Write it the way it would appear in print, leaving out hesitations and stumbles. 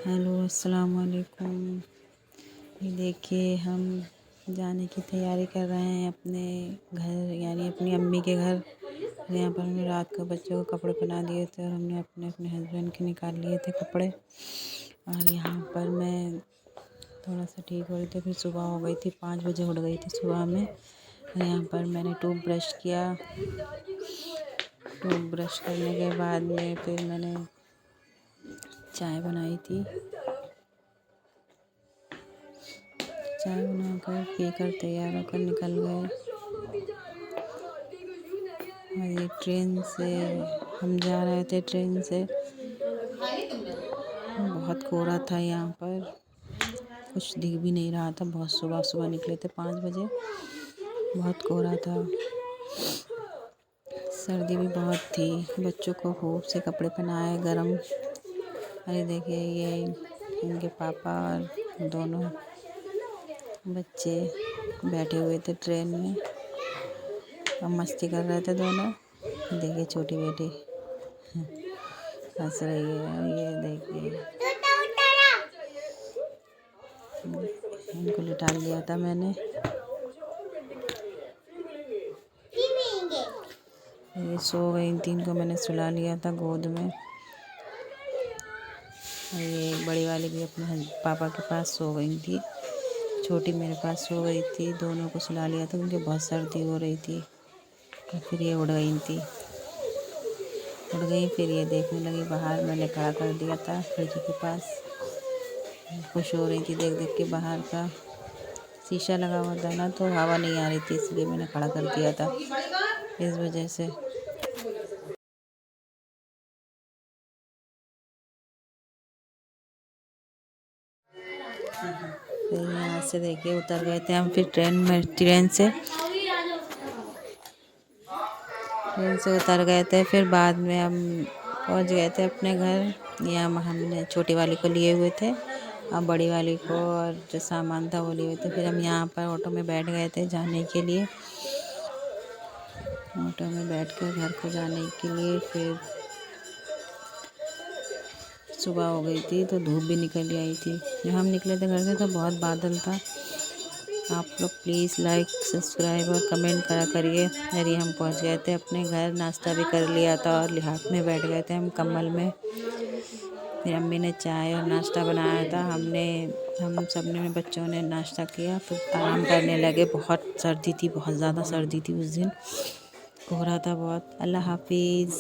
Hello अस्सलाम वालेकुम। ये देखिए हम जाने की तैयारी कर रहे हैं अपने घर यानी अपनी अम्मी के घर। यहाँ पर हमने रात को बच्चों को कपड़े पहना दिए थे और हमने अपने अपने हस्बैंड के निकाल लिए थे कपड़े। और यहाँ पर मैं थोड़ा सा ठीक हो रही थी, फिर सुबह हो गई थी, 5 बजे उठ गई थी सुबह में। यहाँ पर मैंने टूथ ब्रश किया। टूथ ब्रश करने के बाद में फिर मैंने चाय बनाई थी। चाय बनाकर पीकर तैयार होकर निकल गए। और ये ट्रेन से हम जा रहे थे। ट्रेन से बहुत कोहरा था, यहाँ पर कुछ दिख भी नहीं रहा था। बहुत सुबह सुबह निकले थे 5 बजे, बहुत कोहरा था, सर्दी भी बहुत थी। बच्चों को खूब से कपड़े पहनाए गरम। अरे देखिए ये इनके पापा और दोनों बच्चे बैठे हुए थे ट्रेन में और मस्ती कर रहे थे दोनों। देखिए छोटी बेटी हंस रही है। ये देखिए इनको लिटा लिया था मैंने। ये सो गई थी, इनको मैंने सुला लिया था गोद में। और ये बड़ी वाली भी अपने पापा के पास सो गई थी, छोटी मेरे पास सो गई थी। दोनों को सुला लिया था क्योंकि बहुत सर्दी हो रही थी। और फिर ये उड़ गई थी, उड़ गई। फिर ये देखने लगी बाहर, मैंने खड़ा कर दिया था खिड़की के पास। खुश हो रही थी देख देख के। बाहर का शीशा लगा हुआ था ना, तो हवा नहीं आ रही थी, इसलिए मैंने खड़ा कर दिया था, इस वजह से। फिर यहाँ से देखिए उतर गए थे हम। फिर ट्रेन से उतर गए थे। फिर बाद में हम पहुँच गए थे अपने घर। यहाँ हमने छोटी वाली को लिए हुए थे और बड़ी वाली को, और जो सामान था वो लिए हुए थे। फिर हम यहाँ पर ऑटो में बैठ गए थे जाने के लिए। ऑटो में बैठ कर घर को जाने के लिए फिर सुबह हो गई थी, तो धूप भी निकल आई थी। जब हम निकले थे घर से तो बहुत बादल था। आप लोग प्लीज़ लाइक सब्सक्राइब और कमेंट करा करिए। अरे हम पहुंच गए थे अपने घर, नाश्ता भी कर लिया था और लिहाफ में बैठ गए थे हम कंबल में। फिर अम्मी ने चाय और नाश्ता बनाया था। हम सब ने बच्चों ने नाश्ता किया, फिर आराम करने लगे। बहुत सर्दी थी, बहुत ज़्यादा सर्दी थी उस दिन, कोहरा था बहुत। अल्लाह हाफिज़।